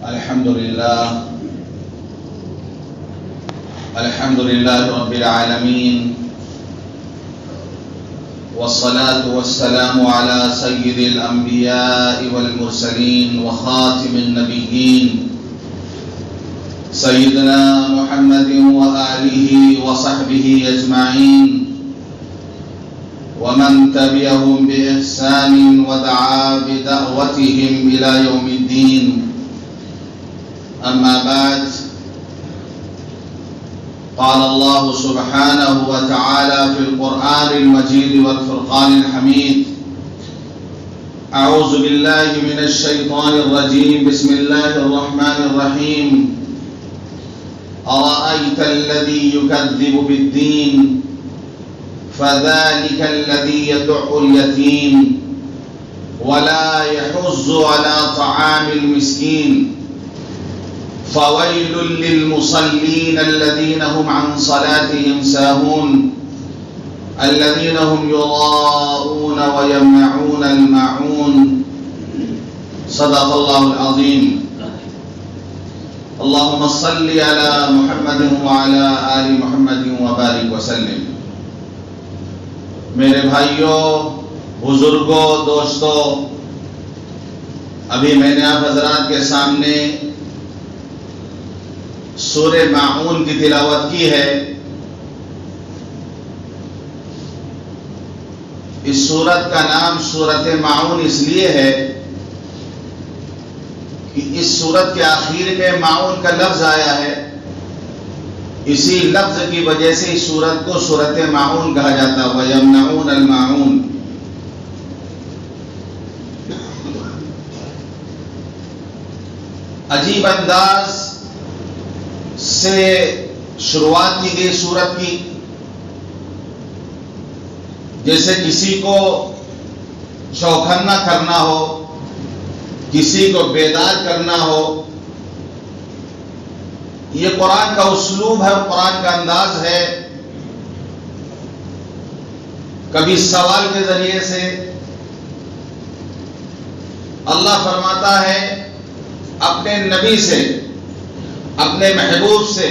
الحمد لله رب العالمين، والصلاة والسلام على سيد الأنبياء والمرسلين وخاتم النبيين سيدنا محمد وآله وصحبه أجمعين، ومن تبعهم بإحسان ودعا بدعوتهم إلى يوم الدين. أما بعد، قال الله سبحانه وتعالى في القرآن المجيد والفرقان الحميد: أعوذ بالله من الشيطان الرجيم، بسم الله الرحمن الرحيم. أرأيت الذي يكذب بالدين فذلك الذي يدع اليتيم ولا يحض على طعام المسكين فويل للمصلين الذين هم عن صلاتهم ساهون الذين هم يراءون ويمنعون الماعون. صدق الله العظيم. اللهم صل على محمد وعلى آل محمد وبارك وسلم. میرے بھائیوں، بزرگوں، دوستوں، ابھی میں نے آپ حضرات کے سامنے سورہ ماعون کی تلاوت کی ہے. اس سورت کا نام سورت ماعون اس لیے ہے کہ اس سورت کے آخر میں ماعون کا لفظ آیا ہے. اسی لفظ کی وجہ سے اس سورت کو سورت ماعون کہا جاتا ہے. وَيَمْنَعُونَ الْمَاعُونَ. عجیب انداز سے شروعات کی گئی سورت کی، جیسے کسی کو چوکھنا کرنا ہو، کسی کو بیدار کرنا ہو. یہ قرآن کا اسلوب ہے، قرآن کا انداز ہے. کبھی سوال کے ذریعے سے اللہ فرماتا ہے اپنے نبی سے، اپنے محبوب سے،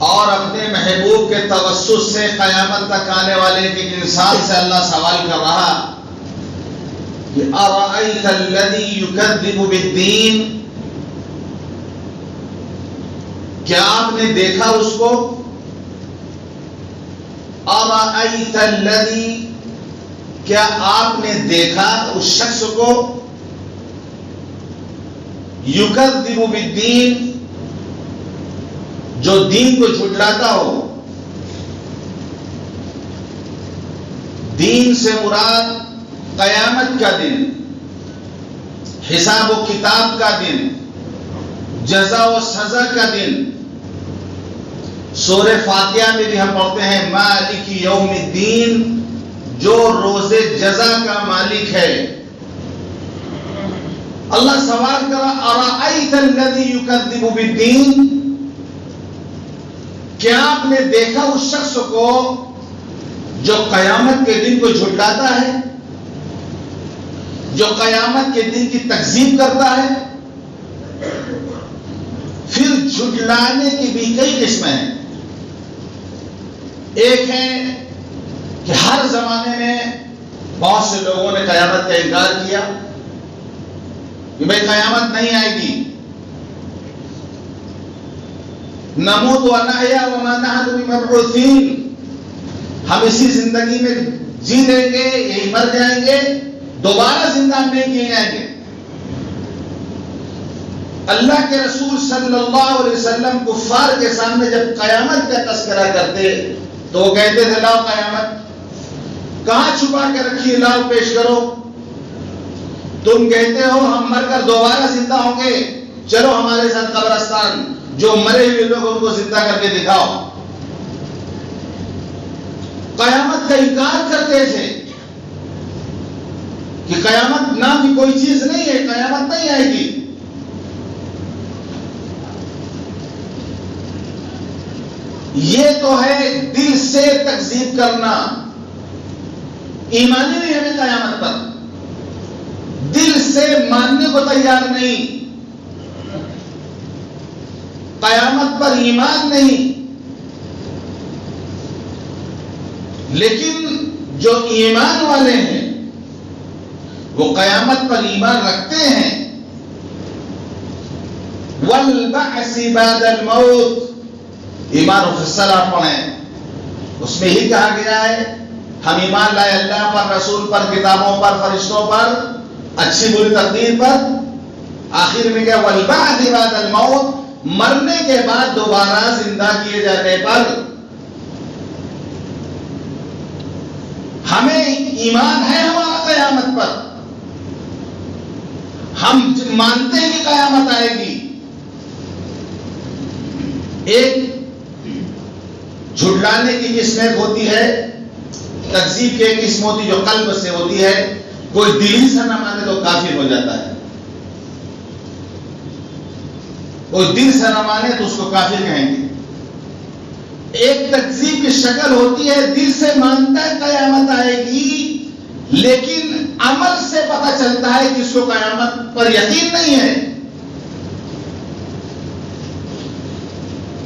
اور اپنے محبوب کے توسط سے قیامت تک آنے والے ایک انسان سے اللہ سوال کر رہا کہ أَرَأَيْتَ الَّذِي يُكَذِّبُ بِالدِّينِ. کیا آپ نے دیکھا اس کو؟ أَرَأَيْتَ الَّذِي، کیا آپ نے دیکھا اس شخص کو؟ یکذب بالدین، جو دین کو جھٹلاتا ہو. دین سے مراد قیامت کا دن، حساب و کتاب کا دن، جزا و سزا کا دن. سورہ فاتحہ میں بھی ہم پڑھتے ہیں مالک یوم الدین، جو روز جزا کا مالک ہے. اللہ سوال کرا أَرَأَيْتَ الَّذِي يُكَذِّبُ بِالدِّينِ. کیا آپ نے دیکھا اس شخص کو جو قیامت کے دن کو جھٹلاتا ہے، جو قیامت کے دن کی تکذیب کرتا ہے؟ پھر جھٹلانے کی بھی کئی قسمیں ہیں. ایک ہے کہ ہر زمانے میں بہت سے لوگوں نے قیامت کا انکار کیا کہ بھئی قیامت نہیں آئے گی. نموت ونحیا وما نحن بمبعوثین، ہم اسی زندگی میں جی لیں گے، یہی مر جائیں گے، دوبارہ زندہ نہیں کیے جائیں گے. اللہ کے رسول صلی اللہ علیہ وسلم کفار کے سامنے جب قیامت کا تذکرہ کرتے تو وہ کہتے تھے لاؤ قیامت، کہاں چھپا کے رکھی، لاؤ پیش کرو. تم کہتے ہو ہم مر کر دوبارہ زندہ ہوں گے، چلو ہمارے ساتھ قبرستان، جو مرے ہوئے لوگ ان کو زندہ کر کے دکھاؤ. قیامت کا انکار کرتے تھے کہ قیامت نام کی کوئی چیز نہیں ہے، قیامت نہیں آئے گی. یہ تو ہے دل سے تکذیب کرنا. ایمانی نہیں ہمیں قیامت پر، دل سے ماننے کو کو تیار نہیں، قیامت پر ایمان نہیں، لیکن جو ایمان والے ہیں وہ قیامت پر ایمان رکھتے ہیں۔ والبعث بعد الموت، ایمان الصلاح پڑھیں، اس میں ہی کہا گیا ہے ہم ایمان لائے اللہ پر، رسول پر، کتابوں پر، فرشتوں پر، اچھی بری تقدیر پر۔ آخر میں کیا والبعث بعد الموت، مرنے کے بعد دوبارہ زندہ کیے جانے پر ہمیں ایمان ہے ہمارا قیامت پر، ہم مانتے ہیں کہ قیامت آئے گی۔ ایک جھٹلانے کی قسم ایک ہوتی ہے، تکذیب کی ایک قسم ہوتی ہے جو قلب سے ہوتی ہے، کوئی دلی سے نہ مانے تو کافر ہو جاتا ہے، کوئی دل سے نہ مانے تو اس کو کافر کہیں گے۔ ایک تکذیب کی شکل ہوتی ہے، دل سے مانتا ہے قیامت آئے گی، لیکن عمل سے پتہ چلتا ہے کہ اس کو قیامت پر یقین نہیں ہے۔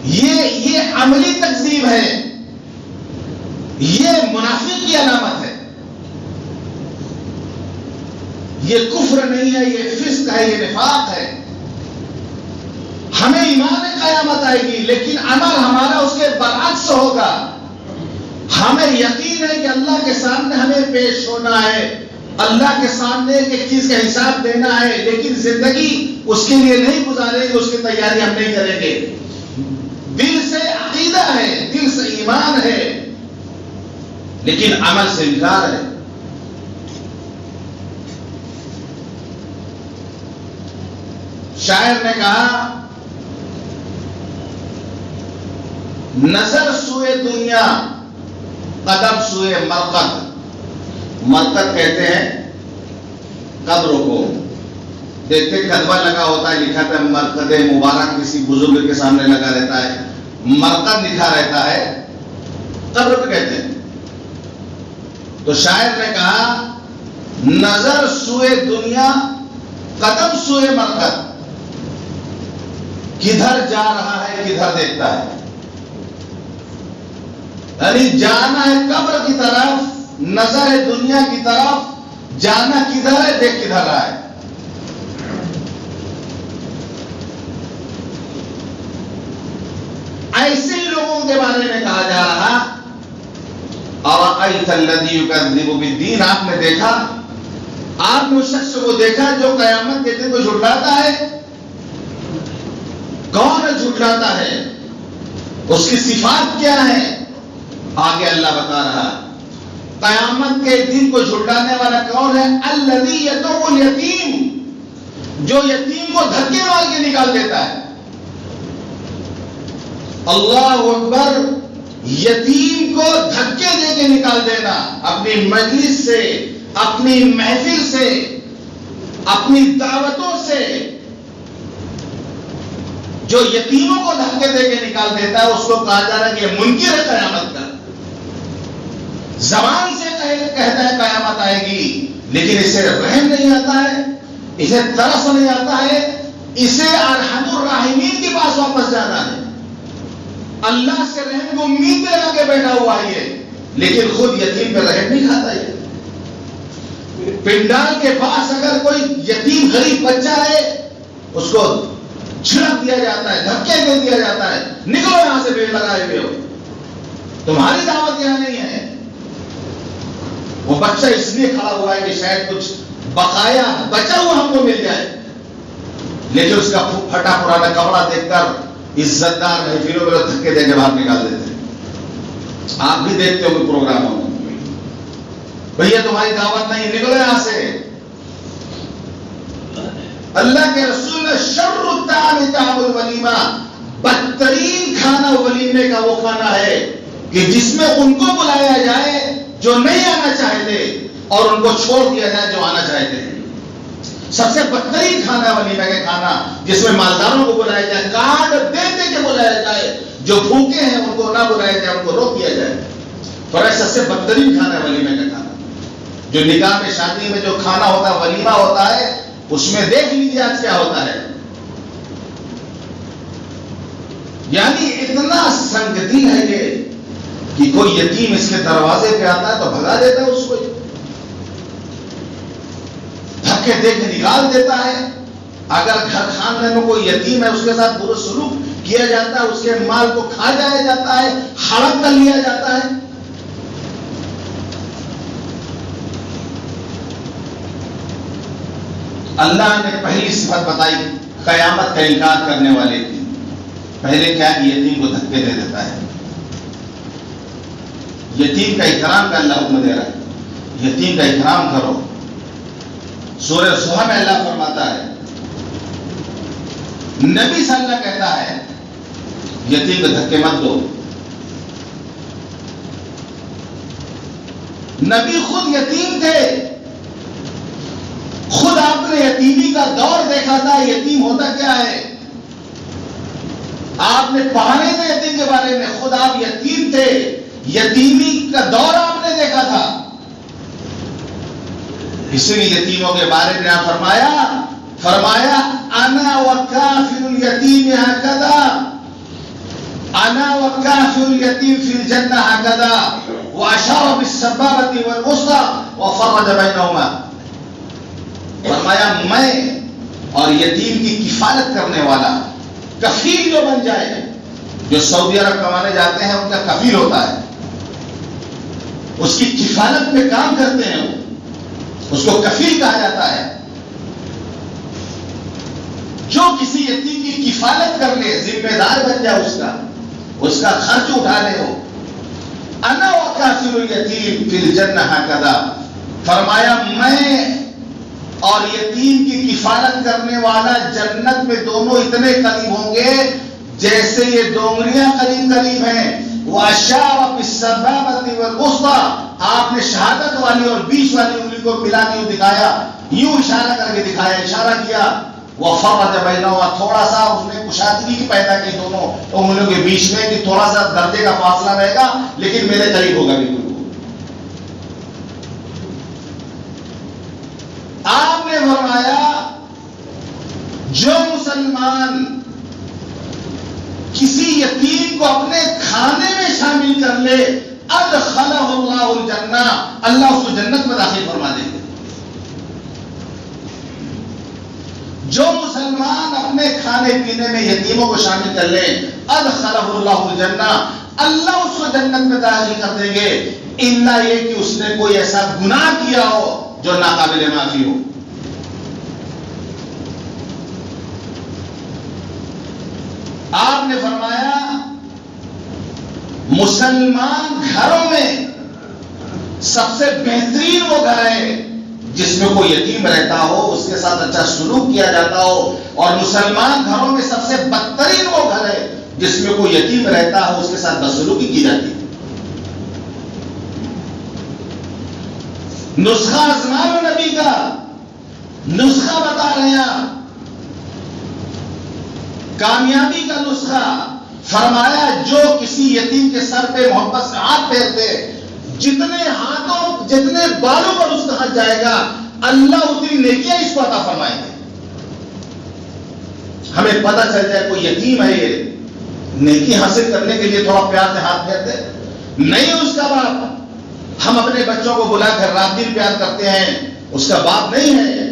یہ عملی تکذیب ہے، یہ منافق کی علامت ہے، یہ کفر نہیں ہے، یہ فسق ہے، یہ نفاق ہے۔ ہمیں ایمان ہے قیامت آئے گی، لیکن عمل ہمارا اس کے برعکس ہوگا۔ ہمیں یقین ہے کہ اللہ کے سامنے ہمیں پیش ہونا ہے، اللہ کے سامنے ایک چیز کا حساب دینا ہے، لیکن زندگی اس کے لیے نہیں گزاریں گے، اس کی تیاری ہم نہیں کریں گے۔ دل سے عقیدہ ہے، دل سے ایمان ہے، لیکن عمل سے انکار ہے۔ شاعر نے کہا نظر سوئے دنیا قدم سوئے مرقد، مرقد کہتے ہیں قبر کو، دیکھتے کتبہ لگا ہوتا ہے، لکھا تھا مرقد مبارک کسی بزرگ کے سامنے لگا رہتا ہے، مرقد لکھا رہتا ہے، قبر کو کہتے ہیں۔ تو شاعر نے کہا نظر سوئے دنیا قدم سوئے مرقد، کدھر جا رہا ہے کدھر دیکھتا ہے، یعنی جانا ہے قبر کی طرف، نظر ہے دنیا کی طرف، جانا کدھر ہے دیکھ کدھر رہا ہے۔ ایسے ہی لوگوں کے بارے میں کہا جا رہا اَرَأَيْتَ الَّذِي يُكَذِّبُ بِالدِّينِ، آپ نے دیکھا، آپ نے اس شخص کو دیکھا جو قیامت کے دن کو جھٹلاتا ہے۔ کون جھٹلاتا ہے، اس کی صفات کیا ہے؟ آگے اللہ بتا رہا قیامت کے دن کو جھٹلانے والا کون ہے؟ الذی یدعو الیتیم، جو یتیم کو دھکے مار کے نکال دیتا ہے۔ اللہ اکبر، یتیم کو دھکے دے کے نکال دینا، اپنی مجلس سے، اپنی محفل سے، اپنی دعوتوں سے، جو یتیموں کو دھکے دے کے نکال دیتا ہے، اس کو کہا جا رہا ہے کہ یہ منکر ہے قیامت کا۔ زبان سے کہتا ہے قیامت آئے گی، لیکن اسے رحم نہیں آتا ہے، اسے ترس نہیں آتا ہے، اسے ارحم الراحمین کے پاس واپس جانا ہے، اللہ سے رحم کو امید میں لگا کے بیٹھا ہوا ہے، لیکن خود یتیم پہ رحم نہیں کھاتا ہے۔ پنڈال کے پاس اگر کوئی یتیم غریب بچہ ہے، اس کو چھڑک دیا جاتا ہے، دھکے دے دیا جاتا ہے، نکلو یہاں سے، بھیڑ لگائے ہوئے ہو، تمہاری دعوت یہاں نہیں ہے۔ وہ بچہ اس لیے کھڑا ہوا ہے کہ شاید کچھ بقایا بچا ہوا ہم کو مل جائے، لیکن اس کا پھٹا پرانا کپڑا دیکھ کر عزت دار محفلوں میں دھکے دے کے باہر نکال دیتے ہیں۔ آپ بھی دیکھتے ہو پروگراموں میں، بھیا تمہاری دعوت نہیں، نکلو یہاں سے۔ اللہ کے رسول نے شر الطعام طعام الولیمہ، بدترین کھانا ولیمے کا وہ کھانا ہے کہ جس میں ان کو بلایا جائے جو نہیں آنا چاہتے اور ان کو چھوڑ دیا جائے جو آنا چاہتے ہیں۔ سب سے بدترین کھانا ولیمہ کا کھانا جس میں مالداروں کو بلایا جائے، کارڈ دے دے کے بلایا جائے، جو بھوکے ہیں ان کو نہ بلایا جائے، ان کو روک دیا جائے۔ فرائض سب سے بدترین کھانا ولیمہ کا کھانا، جو نکاح میں شادی میں جو کھانا ہوتا ہے ولیمہ ہوتا ہے، اس میں دیکھ لیجیے آج کیا ہوتا ہے. یعنی اتنا سنگ دل ہے یہ کہ کوئی یتیم اس کے دروازے پہ آتا ہے تو بھگا دیتا ہے اس کو, دھکے دے کے نکال دیتا ہے. اگر گھر خانے میں کوئی یتیم ہے اس کے ساتھ برا سلوک کیا جاتا ہے, اس کے مال کو کھا جایا جاتا ہے, ہڑپ کر لیا جاتا ہے. اللہ نے پہلی صفت بتائی قیامت کا انکار کرنے والے کی. پہلے کیا کہ یتیم کو دھکے دے دیتا ہے. یتیم کا اکرام کا اللہ حکم دے رہا ہے, یتیم کا اکرام کرو. سورہ زحا میں اللہ فرماتا ہے, نبی صلی اللہ علیہ وسلم کہتا ہے یتیم کو دھکے مت دو. نبی خود یتیم تھے, خود آپ نے یتیمی کا دور دیکھا تھا. یتیم ہوتا کیا ہے آپ نے پڑھا نہیں تھا یتیم کے بارے میں, خود آپ یتیم تھے, یتیمی کا دور آپ نے دیکھا تھا. اس لیے یتیموں کے بارے میں آپ فرمایا انا وکافل الیتیم ہکذا, انا وکافل الیتیم فی الجنہ ہکذا, واشار بالسبابۃ والوسطى وفرج بینہما. فرمایا میں اور یتیم کی کفالت کرنے والا, کفیل جو بن جائے, جو سعودی عرب کمانے جاتے ہیں ان کا کفیل ہوتا ہے, اس کی کفالت میں کام کرتے ہیں, اس کو کفیل کہا جاتا ہے. جو کسی یتیم کی کفالت کر لے, ذمہ دار بن جائے, اس کا خرچ اٹھا لے ہو. انا وکافل الیتیم فی الجنہ ہکذا. فرمایا میں اور یتیم کی کفالت کرنے والا جنت میں دونوں اتنے قریب ہوں گے جیسے یہ دونگلیاں قریب قریب ہیں. واشار بالسبابۃ والوسطى, آپ نے شہادت والی اور بیچ والی انگلی کو ملاتے ہوئے دکھایا, یوں اشارہ کر کے دکھایا, اشارہ کیا. وفرج بینہما, تھوڑا سا اس نے کشادگی پیدا کی دونوں انگلیوں کے بیچ میں کہ تھوڑا سا درجے کا فاصلہ رہے گا لیکن میرے قریب ہوگا بالکل. آپ نے فرمایا جو مسلمان کسی یتیم کو اپنے کھانے میں شامل کر لے ادخلہ اللہ الجنہ, اللہ اس کو جنت میں داخل فرما دے گا. جو مسلمان اپنے کھانے پینے میں یتیموں کو شامل کر لے ادخلہ اللہ الجنہ, اللہ اس کو جنت میں داخل کر دیں گے, الا یہ کہ اس نے کوئی ایسا گناہ کیا ہو جو ناقابل معافی ہو. آپ نے فرمایا مسلمان گھروں میں سب سے بہترین وہ گھر ہے جس میں کوئی یتیم رہتا ہو, اس کے ساتھ اچھا سلوک کیا جاتا ہو, اور مسلمان گھروں میں سب سے بدترین وہ گھر ہے جس میں کوئی یتیم رہتا ہو, اس کے ساتھ بدسلوکی کی جاتی ہے. نسخہ آزما لو, نبی کا نسخہ بتا رہے ہیں, کامیابی کا نسخہ. فرمایا جو کسی یتیم کے سر پہ محبت سے ہاتھ پھیرتے, جتنے ہاتھوں جتنے بالوں پر اس کا ہاتھ جائے گا اللہ اتنی نیکیاں اس کو عطا فرمائیں گے. ہمیں پتہ چل جائے کوئی یتیم ہے, یہ نیکی حاصل کرنے کے لیے تھوڑا پیار سے ہاتھ پھیرتے نہیں, اس کا باپ. ہم اپنے بچوں کو بلا کر رات دن پیار کرتے ہیں, اس کا باپ نہیں ہے.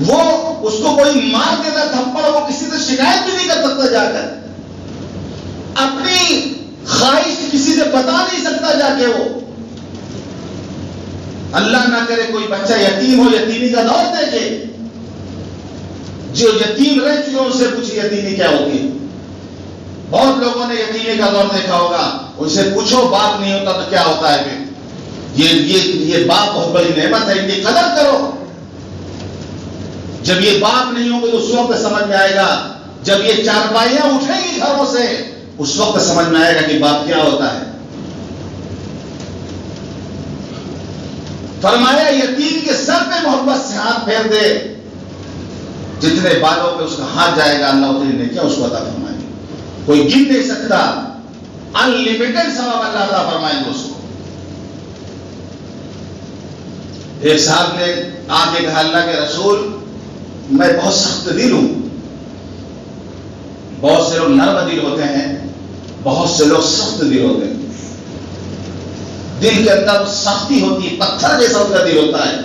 وہ اس کو کوئی مار دیتا تھپڑ, وہ کسی سے شکایت بھی نہیں کر سکتا, جا کر اپنی خواہش کسی سے بتا نہیں سکتا جا کے. وہ اللہ نہ کرے کوئی بچہ یتیم ہو, یتیمی کا دور دیکھے, جو یتیم رہ چکے ان سے پوچھے یتیمی کیا ہوتی ہے. بہت لوگوں نے یتیمی کا دور دیکھا ہوگا, ان سے پوچھو باپ نہیں ہوتا تو کیا ہوتا ہے. پھر یہ باپ بہت بڑی نعمت ہے, ان کی قدر کرو. جب یہ باپ نہیں ہوں گے تو اس وقت سمجھ میں آئے گا, جب یہ چارپائیاں اٹھیں گی گھروں سے اس وقت سمجھ میں آئے گا کہ باپ کیا ہوتا ہے. فرمایا یتیم کے سر پہ محبت سے ہاتھ پھیر دے, جتنے بالوں پہ اس کا ہاتھ جائے گا اللہ اتنی نیکیاں اس کو عطا فرمائیں گے. کوئی گن نہیں سکتا, ان لمیٹڈ ثواب اللہ عطا فرمائیں گے اس کو. ایک صاحب نے آ کے کہا اللہ کے رسول میں بہت سخت دل ہوں. بہت سے لوگ نرم دل ہوتے ہیں, بہت سے لوگ سخت دل ہوتے ہیں. دل کے اندر سختی ہوتی ہے, پتھر جیسا ان کا دل ہوتا ہے,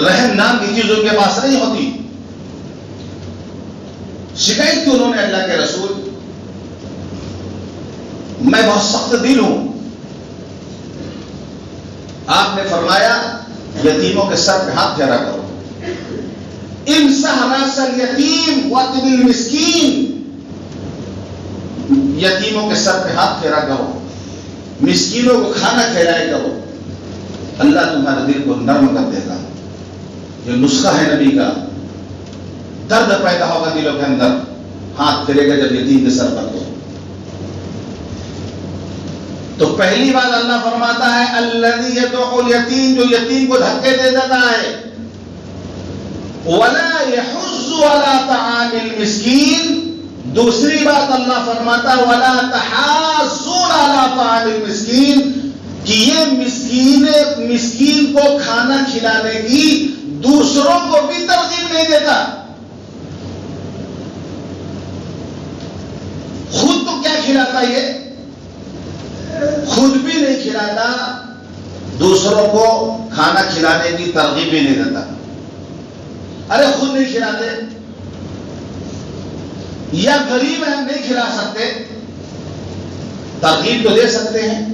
رحم نام کی چیز ان کے پاس نہیں ہوتی. شکایت کی انہوں نے اللہ کے رسول, میں بہت سخت دل ہوں. آپ نے فرمایا یتیموں کے سر پہ ہاتھ پھیرا کرو. امسح راس الیتیم واطب المسکین, یتیموں کے سر پہ ہاتھ پھیرا کرو, مسکینوں کو کھانا کھلائے کرو, اللہ تمہارے دل کو نرم کر دے گا. یہ نسخہ ہے نبی کا. درد پیدا ہوگا دلوں کے اندر, ہاتھ پھیرے گا جب یتیم کے سر پر. تو پہلی بات اللہ فرماتا ہے الذی یدعو الیتیم, جو یتیم کو دھکے دے دیتا ہے. ولا یحض علی طعام المسکین, دوسری بات اللہ فرماتا ہے ولا تحاضون علی طعام المسکین, کہ یہ مسکین کو کھانا کھلانے کی دوسروں کو بھی ترغیب نہیں دیتا. خود تو کیا کھلاتا, یہ خود بھی نہیں کھلاتا, دوسروں کو کھانا کھلانے کی ترغیب بھی نہیں دیتا. ارے خود نہیں کھلاتے, یا غریب ہیں نہیں کھلا سکتے, ترغیب تو دے سکتے ہیں.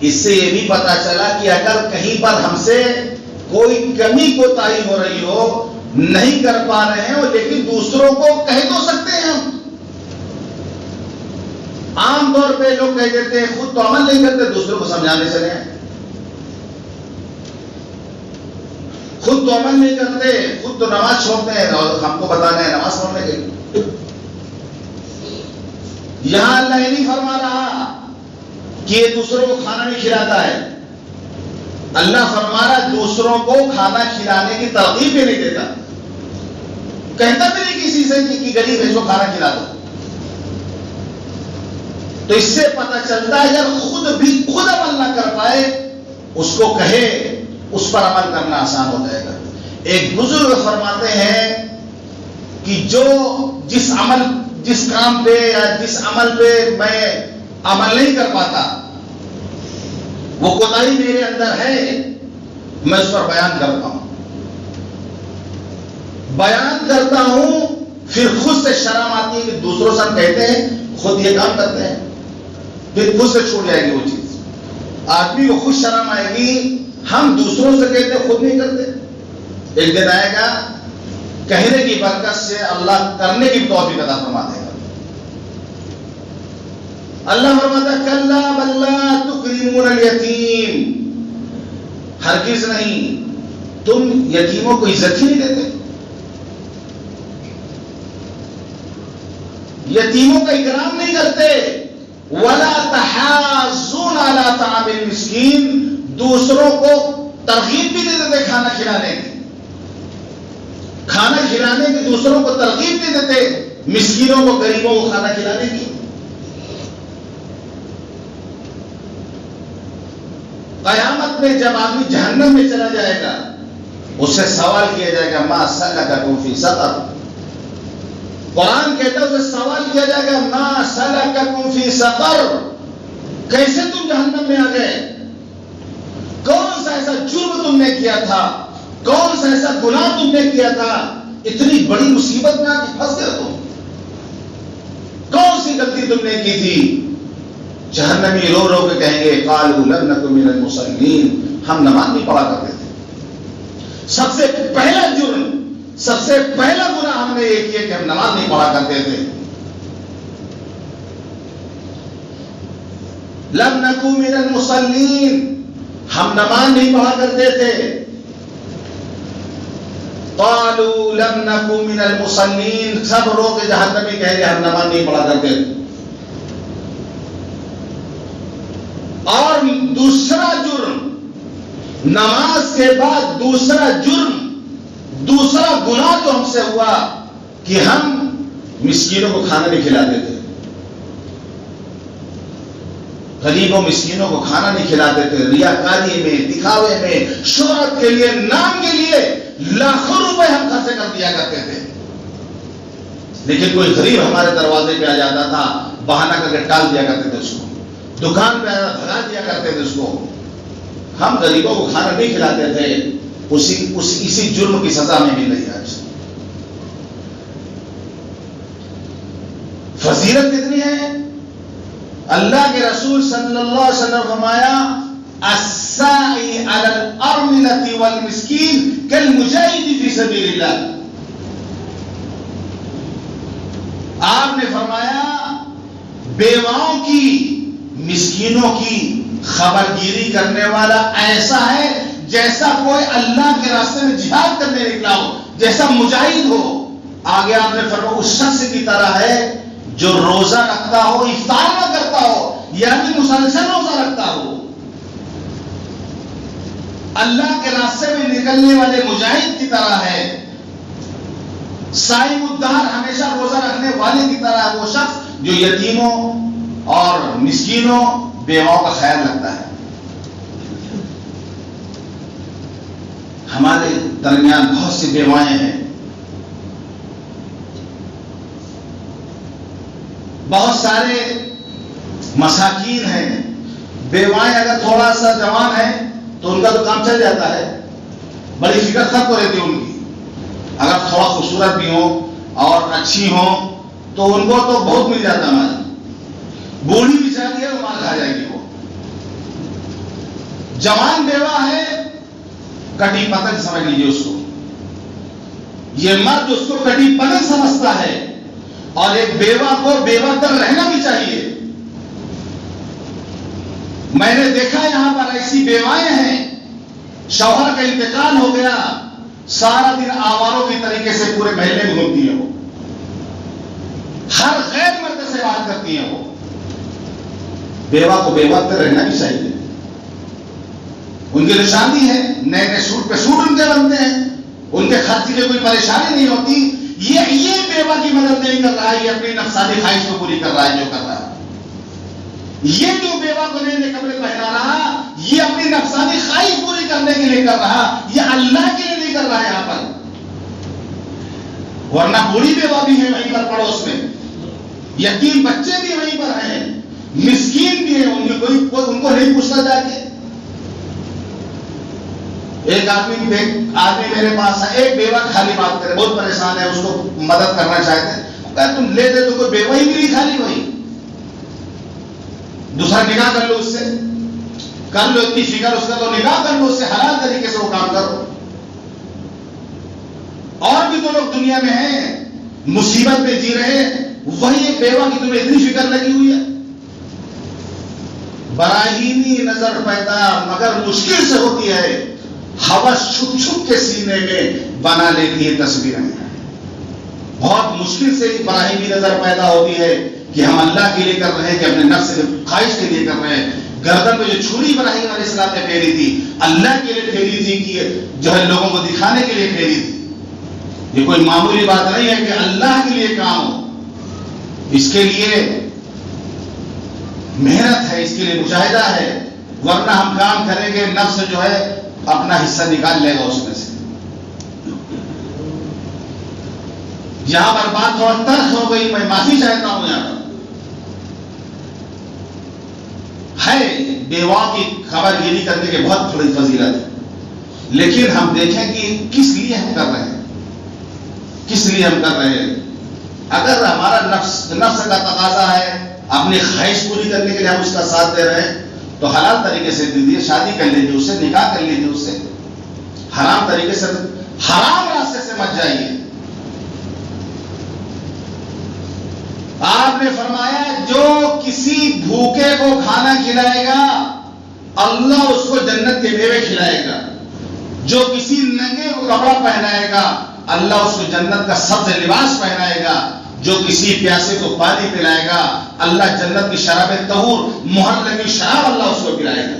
اس سے یہ بھی پتا چلا کہ اگر کہیں پر ہم سے کوئی کمی کوتاہی ہو رہی ہو, نہیں کر پا رہے ہیں, لیکن دوسروں کو کہہ تو سکتے ہیں ہم. عام طور پہ لوگ کہہ دیتے ہیں, خود تو عمل نہیں کرتے, دوسروں کو سمجھانے چلے ہیں. خود تو عمل نہیں کرتے, خود تو نماز چھوڑتے ہیں اور ہم کو بتانا ہے نماز پڑھنے کے لیے. یہاں اللہ یہ نہیں فرما رہا کہ یہ دوسروں کو کھانا نہیں کھلاتا ہے. اللہ فرما رہا دوسروں کو کھانا کھلانے کی ترغیب بھی نہیں دیتا. کہتا بھی نہیں کسی سے کہ غریب ہے اس کو کھانا کھلا دو. تو اس سے پتہ چلتا ہے اگر خود عمل نہ کر پائے, اس کو کہے, اس پر عمل کرنا آسان ہو جائے گا. ایک بزرگ فرماتے ہیں کہ جس کام پہ یا جس عمل پہ میں عمل نہیں کر پاتا, وہ کوتاہی میرے اندر ہے, میں اس پر بیان کرتا ہوں. بیان کرتا ہوں, پھر خود سے شرم آتی ہے کہ دوسروں سے ہم کہتے ہیں, خود یہ کام کرتے ہیں, پھر خود سے چھوٹ جائے گی وہ چیز. آدمی کو خود شرم آئے گی, ہم دوسروں سے کہتے ہیں, خود نہیں کرتے. ایک دن آئے گا کہنے کی برکت سے اللہ کرنے کی توفیق عطا فرما دے گا. اللہ فرماتا ہے کلا بل لا تکرمون الیتیم, ہرگز نہیں, تم یتیموں کو عزت ہی نہیں دیتے, یتیموں کا اکرام نہیں کرتے. ولا تحاضون علی طعام المسکین, دوسروں کو ترغیب بھی نہیں دیتے کھانا کھلانے کی. کھانا کھلانے کی دوسروں کو ترغیب نہیں دیتے, مسکینوں کو, غریبوں کو کھانا کھلانے کی. قیامت میں جب آدمی جہنم میں چلا جائے گا, اس سے سوال کیا جائے گا ما سلککم فی سقر. قرآن کہتا ہے اسے سوال کیا جائے گا ما سلککم فی سقر, کیسے تم جہنم میں آ گئے, کون سا ایسا جرم تم نے کیا تھا, کون سا ایسا گناہ تم نے کیا تھا, اتنی بڑی مصیبت میں آ کے پھنس گئے تم, کون سی غلطی تم نے کی تھی. جہنمی رو رو کے کہیں گے قالوا لم نک من المصلین, ہم نماز نہیں پڑھا کرتے تھے. سب سے پہلا جرم, سب سے پہلا گناہ ہم نے یہ کیا کہ ہم نماز نہیں پڑھا کرتے تھے. لم نک من المصلین, ہم نماز نہیں پڑھا کرتے تھے. قالوا لم نک من المصلین, سب رو کے جہنمی کہیں گے ہم نماز نہیں پڑھا کرتے تھے. اور دوسرا جرم, نماز کے بعد دوسرا جرم, دوسرا گناہ تو ہم سے ہوا کہ ہم مسکینوں کو کھانا نہیں کھلاتے تھے, غریبوں مسکینوں کو کھانا نہیں کھلاتے تھے. ریاکاری میں, دکھاوے میں, شہرت کے لیے, نام کے لیے لاکھوں روپے ہم خرچ کرتے کیا کرتے تھے. لیکن کوئی غریب ہمارے دروازے پہ آ جاتا تھا، بہانہ کر کے ٹال دیا کرتے تھے اس کو، دکان پہ آیا بھگا دیا کرتے تھے اس کو. ہم غریبوں کو کھانا نہیں کھلاتے تھے، اسی جرم کی سزا میں مل رہی ہے آج. فضیلت کتنی ہے؟ اللہ کے رسول صلی اللہ علیہ وسلم فرمایا الساعی علی الارملۃ والمسکین کالمجاہد فی سبیل اللہ. آپ نے فرمایا بیواؤں کی، مسکینوں کی خبر گیری کرنے والا ایسا ہے جیسا کوئی اللہ کے راستے میں جہاد کرنے نکلا ہو، جیسا مجاہد ہو. آگے آپ نے فرمایا اس شخص کی طرح ہے جو روزہ رکھتا ہو، افطار نہ کرتا ہو، یعنی مسلسل روزہ رکھتا ہو. اللہ کے راستے میں نکلنے والے مجاہد کی طرح ہے. صائم الدہر ہمیشہ روزہ رکھنے والے کی طرح ہے وہ شخص جو یتیموں اور مسکینوں، بیواؤں کا خیال رکھتا ہے. ہمارے درمیان بہت سی بیوائیں ہیں، بہت سارے مساکین ہیں. بیوائیں اگر تھوڑا سا جوان ہیں تو ان کا تو کام چل جاتا ہے، بڑی فکر ختم رہتی ہے ان کی. اگر تھوڑا خوبصورت بھی ہوں اور اچھی ہوں تو ان کو تو بہت مل جاتا ہے مال. بوڑھی بیچاری ہے وہ مال کھا جائے گی. وہ جوان بیوہ ہے، کٹی پتنگ سمجھ لیجیے اس کو. یہ مرد اس کو کٹی پتنگ سمجھتا ہے، اور ایک بیوہ کو بیوہ تر رہنا بھی چاہیے. میں نے دیکھا یہاں پر ایسی بیوائیں ہیں، شوہر کا انتقال ہو گیا، سارا دن آواروں کی طریقے سے پورے محلے میں گھومتی ہیں. وہ ہر غیر مرد سے بات کرتی ہیں. وہ بیوہ کو بیوہ تر رہنا بھی چاہیے. ان کی جو شادی ہے، نئے نئے سوٹ پہ سوٹ ان کے بنتے ہیں، ان کے خرچ کی کوئی پریشانی نہیں ہوتی. یہ بیوہ کی مدد نہیں کر رہا ہے، یہ اپنی نفسانی خواہش کو پوری کر رہا ہے. جو کر رہا ہے یہ جو بیوہ کو نئے نئے کپڑے پہنا رہا، یہ اپنی نفسانی خواہش پوری کرنے کے لیے کر رہا، یہ اللہ کے لیے نہیں کر رہا ہے یہاں پر. ورنہ بوڑھی بیوہ بھی ہے وہیں پر پڑوس میں، یتیم بچے بھی وہیں پر ہیں، مسکین بھی ہیں، ان کو نہیں پوچھنا جا کے. ایک آدمی میرے پاس ہے، ایک بیوہ خالی بات کرے، بہت پریشان ہے، اس کو مدد کرنا چاہتے ہیں. کہ تم لے دے تو کوئی بیوہ ہی ملی خالی، وہی دوسرا نکاح کر لو، اس سے کر لو، اتنی فکر اس کا تو نکاح کر لو، اس سے حلال طریقے سے وہ کام کرو. اور بھی تو لوگ دنیا میں ہیں مصیبت میں جی رہے ہیں، وہی ایک بیوہ کی تمہیں اتنی فکر لگی ہوئی ہے. براہیمی نظر پیدا مگر مشکل سے ہوتی ہے، ہوس چھپ چھپ کے سینے میں بنا لیتی ہے تصویریں. بہت مشکل سے براہیمی نظر پیدا ہوتی ہے کہ ہم اللہ کے لیے کر رہے ہیں کہ اپنے نفس کے خواہش کے لیے کر رہے ہیں. گردن میں جو چھری ابراہیم علیہ السلام نے پھیری تھی، اللہ کے لیے پھیری تھی کہ جو ہے لوگوں کو دکھانے کے لیے پھیری تھی. یہ کوئی معمولی بات نہیں ہے کہ اللہ کے لیے کام ہو. اس کے لیے محنت ہے، اس کے لیے مجاہدہ ہے، ورنہ ہم کام کریں گے نفس جو ہے اپنا حصہ نکال لے گا اس میں سے. یہاں پر بات تھوڑا تلخ ہو گئی، میں معافی چاہتا ہوں. یہاں پر ہے بیوہ کی خبر گیری کرنے کے بہت بڑی فضیلت ہے، لیکن ہم دیکھیں کہ کس لیے ہم کر رہے ہیں، کس لیے ہم کر رہے ہیں. اگر ہمارا نفس کا تقاضا ہے، اپنی خواہش پوری کرنے کے لیے ہم اس کا ساتھ دے رہے ہیں، تو حلال طریقے سے دیجیے، شادی کر لیجیے اس سے، نکاح کر لیجیے اس سے. حرام طریقے سے، حرام راستے سے مت جائیے. آپ نے فرمایا جو کسی بھوکے کو کھانا کھلائے گا اللہ اس کو جنت کے میوے کھلائے گا. جو کسی ننگے کو کپڑا پہنائے گا اللہ اس کو جنت کا سبز لباس پہنائے گا. جو کسی پیاسے کو پانی پلائے گا اللہ جنت کی شراب طہور مہر لگی شراب اللہ اس کو پلائے گا.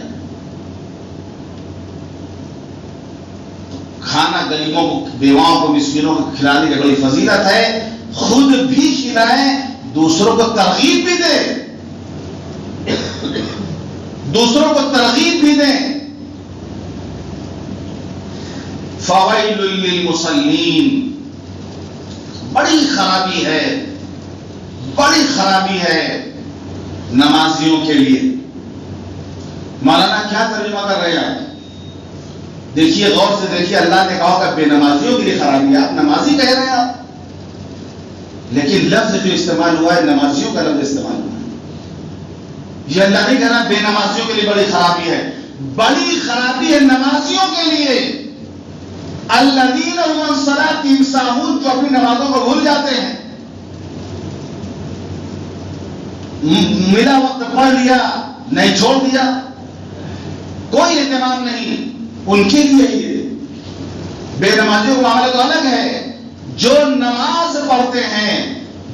کھانا غریبوں کو، بیواؤں کو، مسکینوں کو کھلانے کی بڑی فضیلت ہے. خود بھی کھلائیں، دوسروں کو ترغیب بھی دیں، دوسروں کو ترغیب بھی دیں. فویل للمصلین، بڑی خرابی ہے، بڑی خرابی ہے نمازیوں کے لیے۔ مولانا کیا ترجمہ کر رہے ہیں آپ؟ دیکھیے، غور سے دیکھیے، اللہ نے کہا کہ بے نمازیوں کے لیے خرابی ہے، آپ نمازی کہہ رہے ہیں آپ، لیکن لفظ جو استعمال ہوا ہے نمازیوں کا لفظ استعمال ہوا ہے۔ یہ اللہ نہیں کہہ رہا بے نمازیوں کے لیے بڑی خرابی ہے، بڑی خرابی ہے نمازیوں کے لیے۔ الذین هم عن صلاتهم ساہون، جو اپنی نمازوں کو بھول جاتے ہیں، ملا وقت پڑھ لیا نہیں چھوڑ دیا، کوئی اہتمام نہیں، ان کے لیے یہ بے نمازیوں کا معاملہ تو الگ ہے۔ جو نماز پڑھتے ہیں،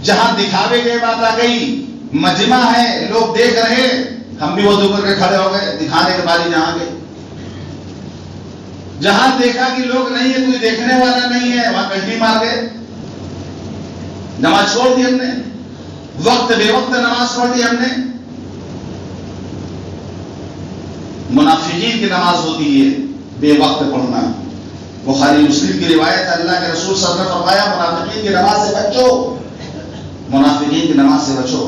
جہاں دکھاوے کی بات آ گئی، مجمع ہے، لوگ دیکھ رہے، ہم بھی وضو کر کے کھڑے ہو گئے، دکھانے کے بعد جہاں گئے، جہاں دیکھا کہ لوگ نہیں ہے، کوئی دیکھنے والا نہیں ہے، وہاں کہیں مار گئے، نماز چھوڑ دی ہم نے، وقت بے وقت نماز پڑھ دی ہم نے۔ منافقین کی نماز ہوتی ہے بے وقت پڑھنا۔ بخاری مسلم کی روایت ہے، اللہ کے رسول صلی اللہ علیہ وسلم نے فرمایا منافقین کی نماز سے بچو، منافقین کی نماز سے بچو۔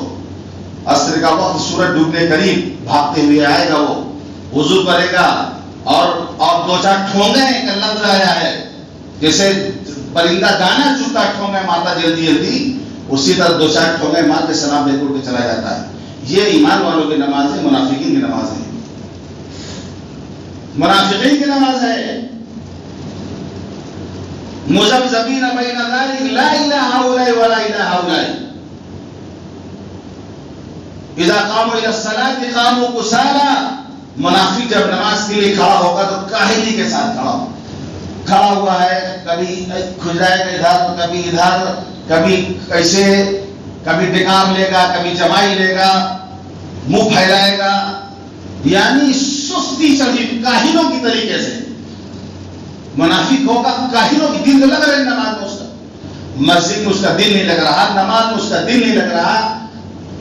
عصر کا وقت سورج ڈوبنے قریب بھاگتے ہوئے آئے گا، وہ وضو کرے گا اور دو چار ٹھونگے ایک لفظ آیا ہے، جیسے پرندہ دانا چوتا ٹھونگے مارتا جلدی جلدی، اسی طرح دو چار ٹھونگے مار کے سلام دے کے چلا جاتا ہے۔ یہ ایمان والوں کی نماز ہے، منافقین کی نماز ہے، منافقین کی نماز ہے۔ مذبذبین بین ذلک لا الہ ہؤلاء ولا الہ ہؤلاء، اذا قاموا الى الصلاة قاموا کسالى۔ منافق جب نماز کے لیے کھڑا ہوگا تو کاہلی کے ساتھ کھڑا ہوا ہے، کبھی کھجائے گا ادھر، کبھی ادھر، کبھی ایسے، کبھی ڈکار لے گا، کبھی جمائی لے گا، منہ پھیلائے گا، یعنی سستی چڑھی، کاہلوں کی طریقے سے منافق ہوگا، کاہلوں کی، دل لگ رہا ہے نماز میں، اس کا مسجد میں اس کا دل نہیں لگ رہا، نماز میں اس کا دل نہیں لگ رہا،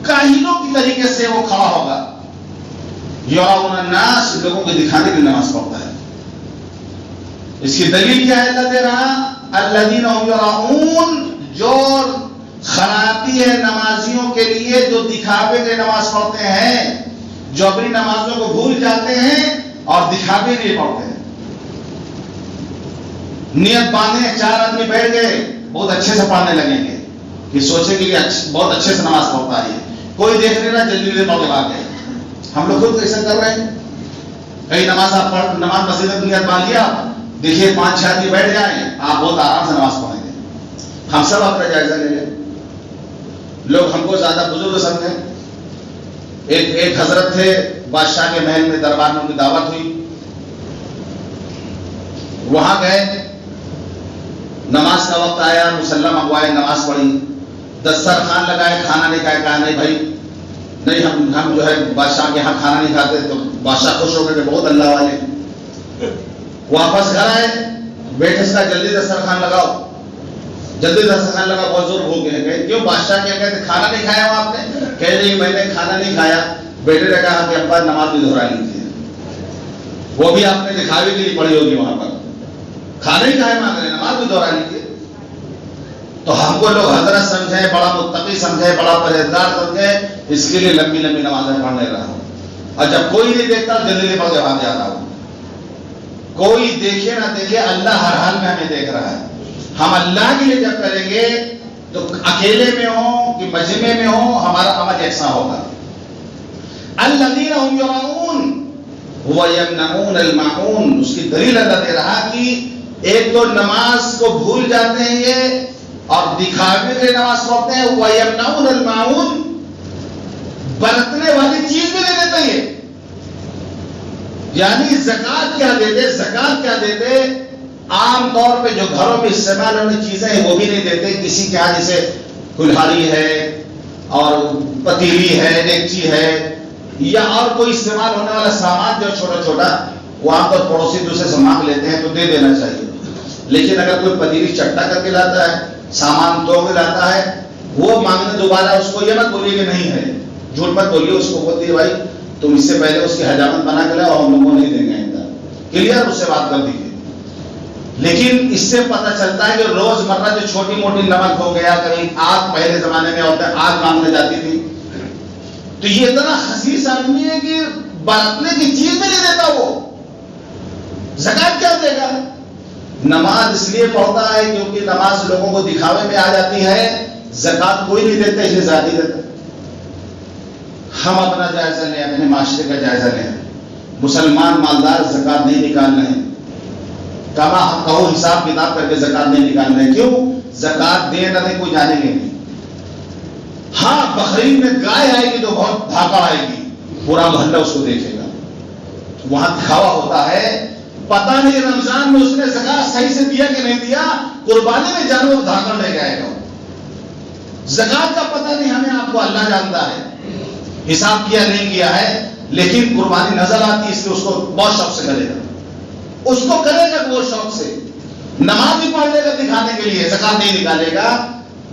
کاہلوں کی طریقے سے وہ کھڑا ہوگا۔ یراؤن الناس، لوگوں کو دکھانے کی نماز پڑھتا ہے۔ اس کی دلیل کیا ہے اللہ دے رہا؟ الذین هم یراؤن، جو خرابی ہے نمازیوں کے لیے، جو دکھاوے کے نماز پڑھتے ہیں، جو اپنی نمازوں کو بھول جاتے ہیں اور دکھاوے نہیں پڑھتے ہیں۔ نیت باندھے، چار آدمی بیٹھ گئے، بہت اچھے سے پڑھنے لگیں گے، کہ سوچے کہ بہت اچھے سے نماز پڑھتا ہے، کوئی دیکھ نہیں رہا، جلدی جلدی پڑھ کے بھاگ گئے۔ ہم لوگ خود ایسا کر رہے ہیں، کئی نماز آپ پڑھ، نماز مسجد میں نیت باندھ لیا، دیکھیے 5-6 آدمی بیٹھ جائیں، آپ بہت آرام سے نماز پڑھیں گے۔ ہم سب اپنا جائزہ لے لیں، لوگ ہم کو زیادہ بزرگ سمجھیں۔ ایک حضرت تھے، بادشاہ کے محل میں، دربار میں ان کی دعوت ہوئی، وہاں گئے، نماز کا وقت آیا، مسلم اگوائے، نماز پڑھی، دسترخوان لگائے، کھانا نہیں کھائے، کہا نہیں بھائی نہیں، ہم جو ہے بادشاہ کے ہاں کھانا نہیں کھاتے۔ تو بادشاہ خوش ہو گئے کہ بہت اللہ والے۔ واپس گھر آئے، بیٹے سے کہا جلدی دسترخوان لگاؤ، جلدی دسترخوان لگا، بہت زور بھوک گئے۔ کیوں بادشاہ کیا کہتے کھانا نہیں کھایا ہو آپ نے؟ کہ نہیں میں نے کھانا نہیں کھایا۔ بیٹے نے کہا کہ ابا نماز بھی دہرا لیجیے، وہ بھی آپ نے دکھاوے کے لیے پڑھی ہوگی، وہاں پر کھانا ہی کھائے مانگ رہے، نماز بھی دہرا لیجیے۔ تو ہم کو لوگ حضرت سمجھے، بڑا متقی سمجھے، بڑا پرہیزگار سمجھے، اس کے لیے لمبی لمبی نمازیں پڑھنے رہا ہوں، اور جب کوئی نہیں دیکھتا جلدی جلدی پڑھ کے بھاگ جاتا ہوں۔ کوئی دیکھے نہ دیکھے، اللہ ہر حال میں ہمیں دیکھ رہا ہے۔ ہم اللہ کے لیے جب کریں گے تو اکیلے میں ہوں کہ مجمع میں ہوں، ہمارا عمل یکساں ہوگا۔ الذین هم یراؤن ویمنعون الماعون، اس کی دلیل اللہ دے رہا کہ ایک تو نماز کو بھول جاتے ہیں یہ، اور دکھاوے کے نماز پڑھتے ہیں، ویمنعون الماعون، برتنے والی چیز بھی نہیں دیتے یہ، یعنی زکوٰۃ کیا دیتے، زکوٰۃ کیا دیتے، عام طور پہ جو گھروں میں استعمال ہونے چیزیں ہیں وہ بھی نہیں دیتے۔ کسی کے ہاں جیسے کلہاڑی ہے اور پتیلی ہے، دیگچی ہے، یا اور کوئی استعمال ہونے والا سامان جو چھوٹا چھوٹا، وہ عام طور پڑوسی دوسرے سے مانگ لیتے ہیں تو دے دینا چاہیے۔ لیکن اگر کوئی پتیلی چٹا کر کے لاتا ہے، سامان دو کے لاتا ہے، وہ مانگنے دوبارہ اس کو یہ مت بولیے کہ نہیں ہے، جھوٹ مت بولیے، اس کو بولتی ہے بھائی تم اس سے پہلے اس کی حجامت بنا کے لاؤ، ہم لوگوں نہیں دیں گے، کلیئر اس سے بات کر دیجیے۔ لیکن اس سے پتہ چلتا ہے کہ روز مرہ جو چھوٹی موٹی نمک ہو گیا، کہیں آگ پہلے زمانے میں ہوتا ہے آگ مانگنے جاتی تھی، تو یہ اتنا خسیس آدمی ہے کہ برتنے کی چیز بھی نہیں دیتا، وہ زکات کیا دے گا؟ نماز اس لیے پڑھتا ہے کیونکہ نماز لوگوں کو دکھاوے میں آ جاتی ہے، زکات کوئی نہیں دیتا، اسے ذاتی دیتا۔ ہم اپنا جائزہ لیں، اپنے معاشرے کا جائزہ لیں، مسلمان مالدار زکات نہیں نکال رہے ہیں، کما ہم کہو حساب کتاب کر کے زکات نہیں نکال رہے، کیوں؟ زکات دے نہ دے کوئی جانے گے نہیں۔ ہاں بقرعید میں گائے آئے گی تو بہت دھاکہ آئے گی، پورا محلہ اس کو دیکھے گا، وہاں دکھاوا ہوتا ہے، پتہ نہیں رمضان میں اس نے زکات صحیح سے دیا کہ نہیں دیا، قربانی میں جانور دھاکہ لے جائے گا۔ زکات کا پتہ نہیں ہمیں، آپ کو اللہ جانتا ہے، حساب کیا نہیں کیا ہے، لیکن قربانی نظر آتی ہے، اس لیے اس کو بہت شوق سے کرے گا، اس کو کرے گا بہت شوق سے، نماز بھی پڑھ لے گا دکھانے کے لیے، زکات نہیں نکالے گا۔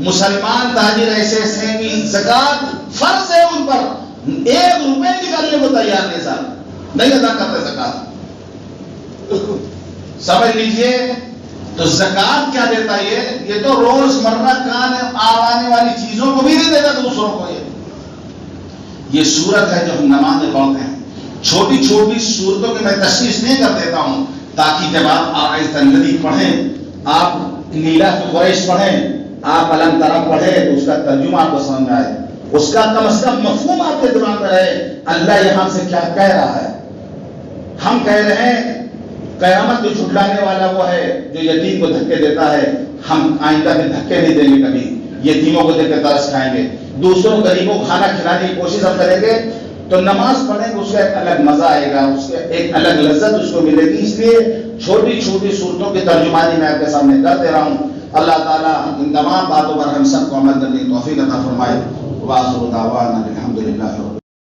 مسلمان تاجر ایسے ہیں کہ زکات فرض ہے ان پر، 1 روپے نکالنے کو تیار نہیں، صاحب نہیں ادا کرتے زکات، سمجھ لیجئے۔ تو زکات کیا دیتا ہے؟ یہ تو روز مرہ آنے والی چیزوں کو بھی نہیں دیتا دوسروں کو۔ یہ صورت ہے جو ہم نمازیں پڑھتے ہیں، چھوٹی چھوٹی صورتوں کی میں تشخیص نہیں کر دیتا ہوں تاکہ جب آپ آیت النبی پڑھیں، آپ لیلا فی قریش پڑھیں، آپ علم ترا پڑھیں تو اس کا ترجمہ آپ کو سمجھ میں آئے، اس کا کم از کم مفہوم آپ کے دماغ میں رہے، اللہ یہاں سے کیا کہہ رہا ہے۔ ہم کہہ رہے ہیں قیامت کو جھٹلانے والا وہ ہے جو یتیم کو دھکے دیتا ہے، ہم آئندہ میں دھکے نہیں دیں گے، کبھی یتیموں کو دیکھ کے ترس کھائیں گے، دوسروں غریبوں کو کھانا کھلانے کی کوشش ہم کریں گے، تو نماز پڑھیں گے اس کا ایک الگ مزہ آئے گا، اس کے ایک الگ لذت اس کو ملے گی۔ اس لیے چھوٹی چھوٹی صورتوں کی ترجمانی میں آپ کے سامنے کر دے رہا ہوں۔ اللہ تعالیٰ ان تمام باتوں پر ہم سب کو عمل کرنے کی توفیق عطا فرمائے۔ وآخر دعوانا الحمد للہ۔